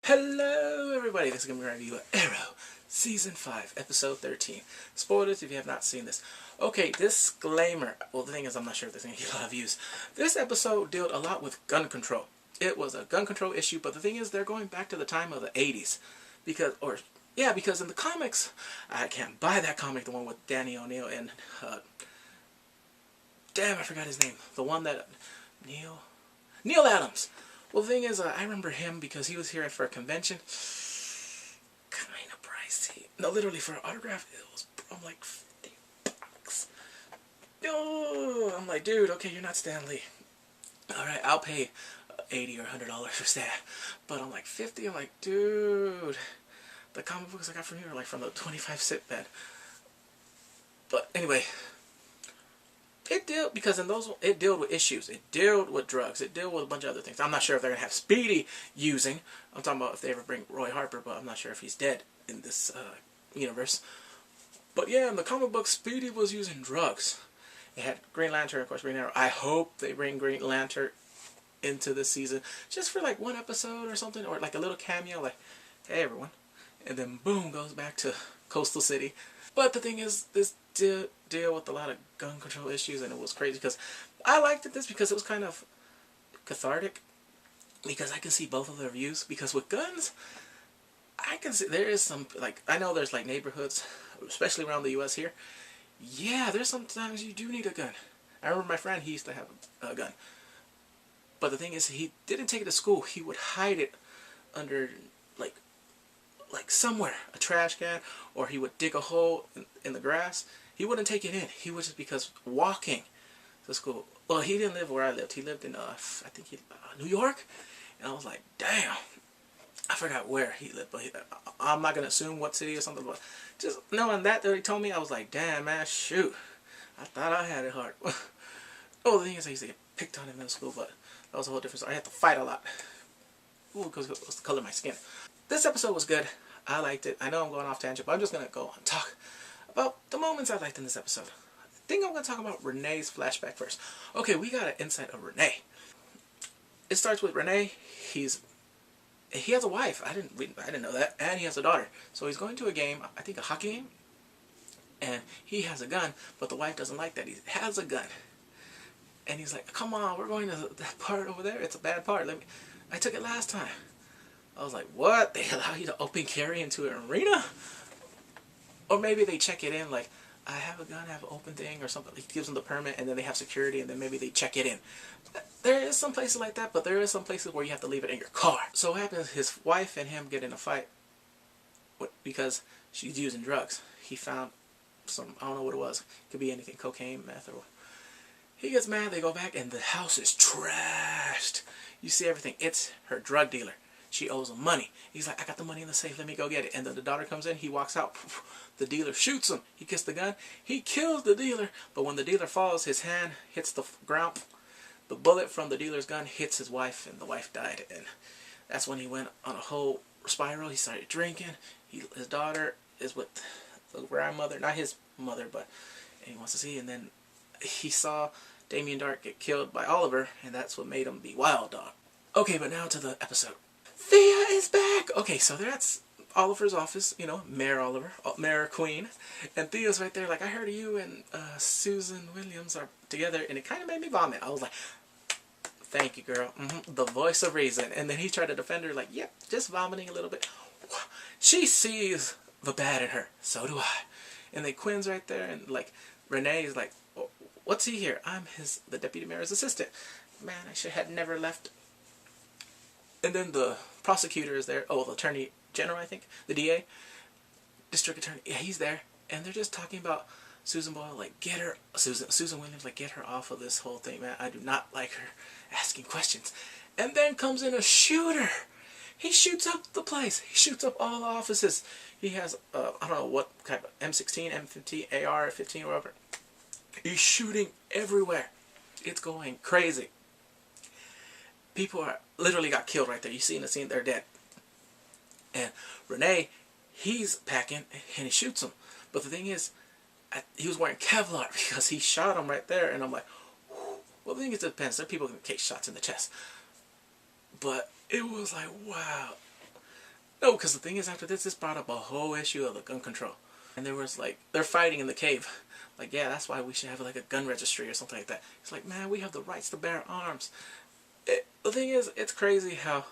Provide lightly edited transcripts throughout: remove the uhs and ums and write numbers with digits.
Hello everybody, this is going to be a review of Arrow, Season 5, Episode 13. Spoilers if you have not seen this. Okay, disclaimer. Well, the thing is, I'm not sure if there's going to get a lot of views. This episode dealt a lot with gun control. It was a gun control issue, but the thing is, they're going back to the time of the 80s. Because in the comics, I can't buy that comic, the one with Danny O'Neill and, damn, I forgot his name. The one that, Neal Adams. Well, the thing is, I remember him because he was here for a convention. Kind of pricey. No, literally, for an autograph, it was, I'm like, $50. No, I'm like, dude, okay, you're not Stan Lee. Alright, I'll pay $80 or $100 for that. But I'm like, 50, I'm like, dude. The comic books I got from here are like from the 25-cent bed. But anyway, it dealt, because in those, it dealt with issues. It dealt with drugs. It dealt with a bunch of other things. I'm not sure if they're going to have Speedy using. I'm talking about if they ever bring Roy Harper, but I'm not sure if he's dead in this universe. But yeah, in the comic book, Speedy was using drugs. It had Green Lantern, of course, Green Arrow. I hope they bring Green Lantern into this season, just for like one episode or something, or like a little cameo, like, hey everyone. And then boom, goes back to Coastal City. But the thing is, this did deal with a lot of gun control issues, and it was crazy because I liked this because it was kind of cathartic, because I can see both of their views. Because with guns, I can see there is some, like, I know there's like neighborhoods, especially around the U.S. here. Yeah, there's sometimes you do need a gun. I remember my friend, he used to have a gun. But the thing is, he didn't take it to school. He would hide it under, like somewhere, a trash can, or he would dig a hole in the grass. He wouldn't take it in. He would, just because walking to school. Well, he didn't live where I lived. He lived in, I think, New York. And I was like, damn. I forgot where he lived, but I'm not going to assume what city or something. But just knowing that he told me, I was like, damn, man, shoot. I thought I had it hard. Oh, the thing is, I used to get picked on in middle school, but that was a whole different story. I had to fight a lot. Ooh, because it was the color of my skin. This episode was good. I liked it. I know I'm going off tangent, but I'm just going to go and talk about the moments I liked in this episode. I think I'm going to talk about Renee's flashback first. Okay, we got an insight of Renee. It starts with Renee. He has a wife. I didn't know that. And he has a daughter. So he's going to a game, I think a hockey game. And he has a gun, but the wife doesn't like that. He has a gun. And he's like, come on, we're going to that part over there. It's a bad part. I took it last time. I was like, what? They allow you to open carry into an arena? Or maybe they check it in, like, I have a gun, I have an open thing, or something. He gives them the permit, and then they have security, and then maybe they check it in. There is some places like that, but there is some places where you have to leave it in your car. So what happens, his wife and him get in a fight because she's using drugs. He found some, I don't know what it was. It could be anything, cocaine, meth, or what. He gets mad, they go back, and the house is trashed. You see everything. It's her drug dealer. She owes him money. He's like, I got the money in the safe, let me go get it. And then the daughter comes in, he walks out. The dealer shoots him. He gets the gun. He kills the dealer. But when the dealer falls, his hand hits the ground. The bullet from the dealer's gun hits his wife, and the wife died. And that's when he went on a whole spiral. He started drinking. His daughter is with the grandmother, not his mother, but he wants to see. And then he saw Damien Dark get killed by Oliver, and that's what made him be Wild Dog. Okay, but now to the episode. Thea is back! Okay, so that's Oliver's office, you know, Mayor Oliver, Mayor Queen. And Thea's right there like, I heard you and Susan Williams are together, and it kind of made me vomit. I was like, thank you, girl. The voice of reason. And then he tried to defend her like, yep, just vomiting a little bit. She sees the bad in her. So do I. And then Quinn's right there, and like, Renee is like, what's he here? I'm the deputy mayor's assistant. Man, I should have never left. And then the prosecutor is there. Oh, the attorney general, I think. The DA. District attorney. Yeah, he's there. And they're just talking about Susan Boyle. Like, get her... Susan Williams, like, get her off of this whole thing, man. I do not like her asking questions. And then comes in a shooter. He shoots up the place. He shoots up all the offices. He has, I don't know what kind of... M16, M15, AR-15, whatever. He's shooting everywhere. It's going crazy. People are literally got killed right there. You see in the scene, they're dead. And Renee, he's packing, and he shoots him. But the thing is, he was wearing Kevlar because he shot him right there. And I'm like, whew. Well, the thing is, it depends. Some people can take shots in the chest. But it was like, wow. No, because the thing is, after this brought up a whole issue of the gun control. And there was like, they're fighting in the cave. Like, yeah, that's why we should have like a gun registry or something like that. It's like, man, we have the rights to bear arms. The thing is, it's crazy how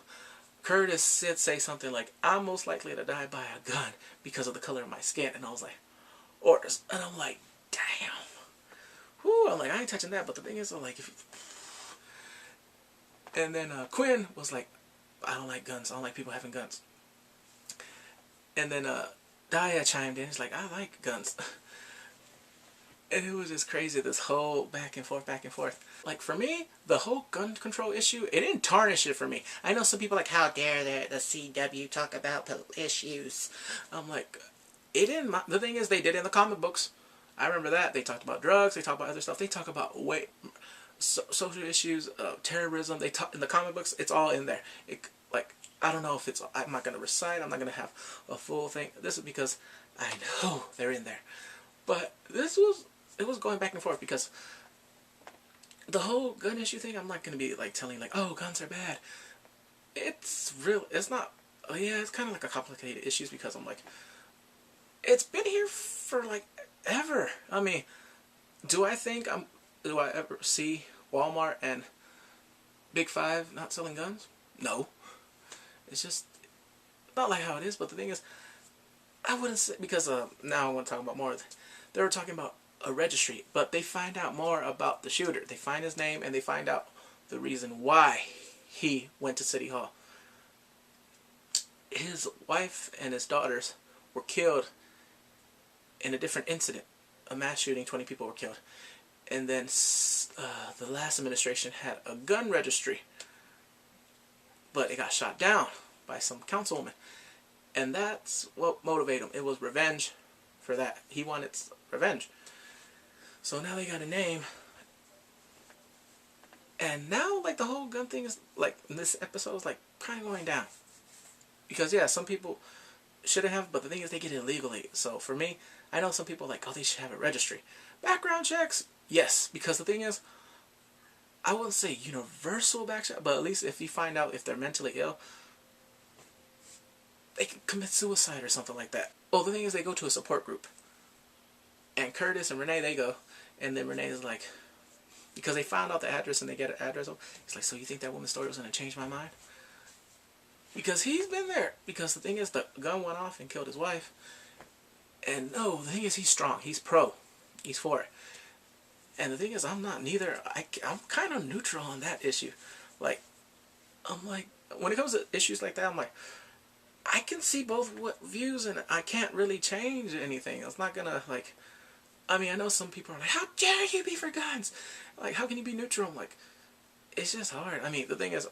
Curtis did say something like, I'm most likely to die by a gun because of the color of my skin. And I was like, orders. And I'm like, damn. Whew, I'm like, I ain't touching that. But the thing is, I'm like, and then Quinn was like, I don't like guns. I don't like people having guns. And then Daya chimed in. He's like, I like guns. And it was just crazy, this whole back and forth, back and forth. Like, for me, the whole gun control issue, it didn't tarnish it for me. I know some people are like, how dare the CW talk about issues. I'm like, it didn't. The thing is, they did it in the comic books. I remember that. They talked about drugs. They talked about other stuff. They talk about social issues, terrorism. They talk in the comic books. It's all in there. Like, I don't know if it's. I'm not gonna recite. I'm not gonna have a full thing. This is because I know they're in there. But it was going back and forth because the whole gun issue thing. I'm not gonna be like telling like, oh, guns are bad. It's real. It's not. Yeah, it's kind of like a complicated issues because I'm like, it's been here for like ever. I mean, do I ever see Walmart and Big Five not selling guns? No. It's just not like how it is. But the thing is, I wouldn't say, because now I want to talk about more. They were talking about a registry, but they find out more about the shooter. They find his name and they find out the reason why he went to City Hall. His wife and his daughters were killed in a different incident. A mass shooting, 20 people were killed. And then the last administration had a gun registry, but it got shot down by some councilwoman. And that's what motivated him. It was revenge for that. He wanted revenge. So now they got a name. And now, like, the whole gun thing is, like, in this episode is, like, kind of going down. Because, yeah, some people shouldn't have, but the thing is they get it illegally. So, for me, I know some people are like, oh, they should have a registry. Background checks, yes. Because the thing is, I wouldn't say universal background check, but at least if you find out if they're mentally ill, they can commit suicide or something like that. Well, the thing is, they go to a support group. And Curtis and Renee, they go. And then Renee is like, because they found out the address and they get an address. He's like, so you think that woman's story was going to change my mind? Because he's been there. Because the thing is, the gun went off and killed his wife. And no, the thing is, he's strong. He's pro. He's for it. And the thing is, I'm not neither. I'm kind of neutral on that issue. Like, I'm like, when it comes to issues like that, I'm like, I can see both views and I can't really change anything. It's not gonna, like, I mean, I know some people are like, how dare you be for guns? Like, how can you be neutral? I'm like, it's just hard. I mean, the thing is,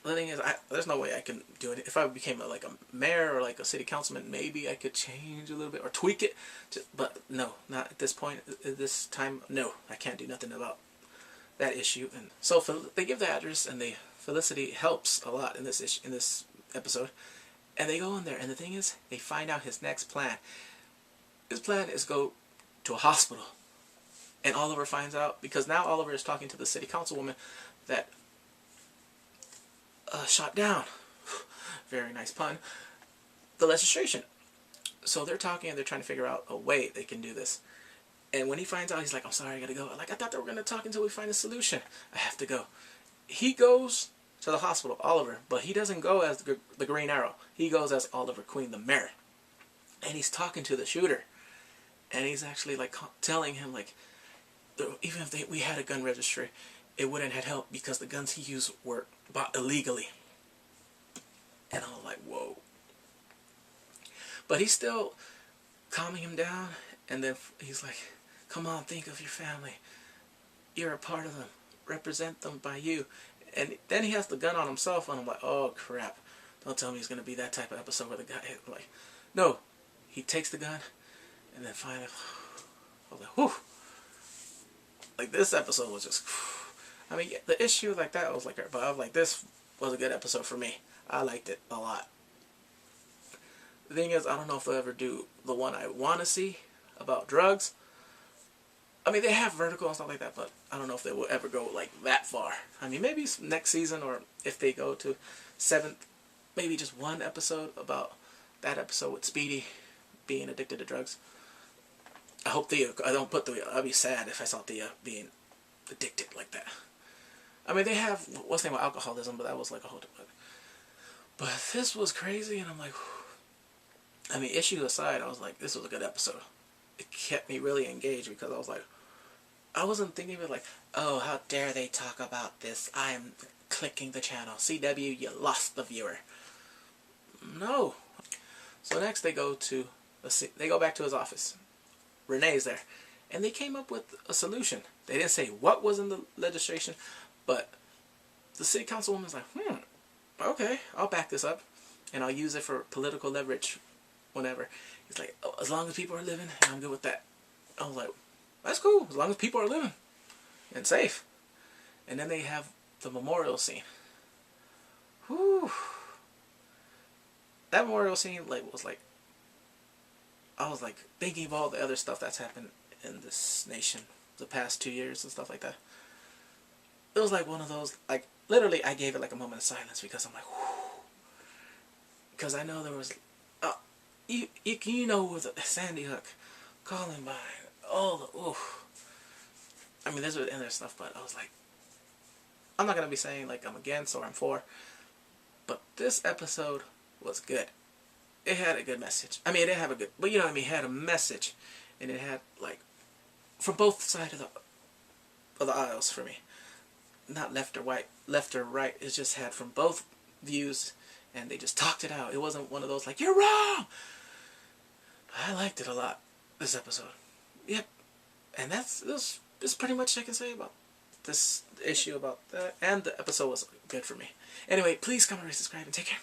the thing is, there's no way I can do it. If I became like a mayor or like a city councilman, maybe I could change a little bit or tweak it. But no, not at this point, at this time, no. I can't do nothing about that issue. And so they give the address, and Felicity helps a lot in this episode. And they go in there, and the thing is, they find out his next plan. His plan is go to a hospital. And Oliver finds out, because now Oliver is talking to the city councilwoman that shot down, very nice pun, the legislation. So they're talking and they're trying to figure out a way they can do this. And when he finds out, he's like, I'm sorry, I gotta go. Like, I thought they were gonna talk until we find a solution. I have to go. He goes to the hospital, Oliver, but he doesn't go as the Green Arrow. He goes as Oliver Queen, the mayor. And he's talking to the shooter. And he's actually like telling him, like, even if we had a gun registry, it wouldn't have helped because the guns he used were bought illegally. And I'm like, whoa. But he's still calming him down. And then he's like, come on, think of your family. You're a part of them. Represent them by you. And then he has the gun on himself, and I'm like, oh, crap. Don't tell me it's going to be that type of episode where the guy, like, no. He takes the gun, and then finally, I was like, whew. Like, this episode was just, I mean, the issue like that, I was like, but I was like, this was a good episode for me. I liked it a lot. The thing is, I don't know if they'll ever do the one I want to see about drugs, I mean, they have Vertical and stuff like that, but I don't know if they will ever go like that far. I mean, maybe next season, or if they go to 7th, maybe just one episode about that episode with Speedy being addicted to drugs. I hope Thea. I don't put Thea. I'd be sad if I saw Thea being addicted like that. I mean, they have what's the name of alcoholism, but that was like a whole different. But this was crazy, and I'm like, whew. I mean, issue aside, I was like, this was a good episode. It kept me really engaged because I was like, I wasn't thinking of it like, oh, how dare they talk about this? I'm clicking the channel. CW, you lost the viewer. No. So next they go back to his office. Renee's there. And they came up with a solution. They didn't say what was in the legislation, but the city councilwoman's like, okay, I'll back this up, and I'll use it for political leverage whenever. He's like, oh, as long as people are living, I'm good with that. I was like, that's cool, as long as people are living and safe. And then they have the memorial scene. Whew. That memorial scene was like, I was like thinking of all the other stuff that's happened in this nation the past 2 years and stuff like that. It was like one of those, like, literally I gave it like a moment of silence because I'm like, whew. Because I know there was, you know, with Sandy Hook, Columbine, all the, oof. I mean, there's other stuff, but I was like, I'm not going to be saying like I'm against or I'm for, but this episode was good. It had a good message. I mean, it didn't have a good, but you know what I mean, it had a message, and it had, like, from both sides of the aisles for me. Not left or right, it just had from both views, and they just talked it out. It wasn't one of those like, you're wrong! I liked it a lot, this episode. Yep. And this pretty much I can say about this issue about that, and the episode was good for me. Anyway, please comment, rate, subscribe, and take care.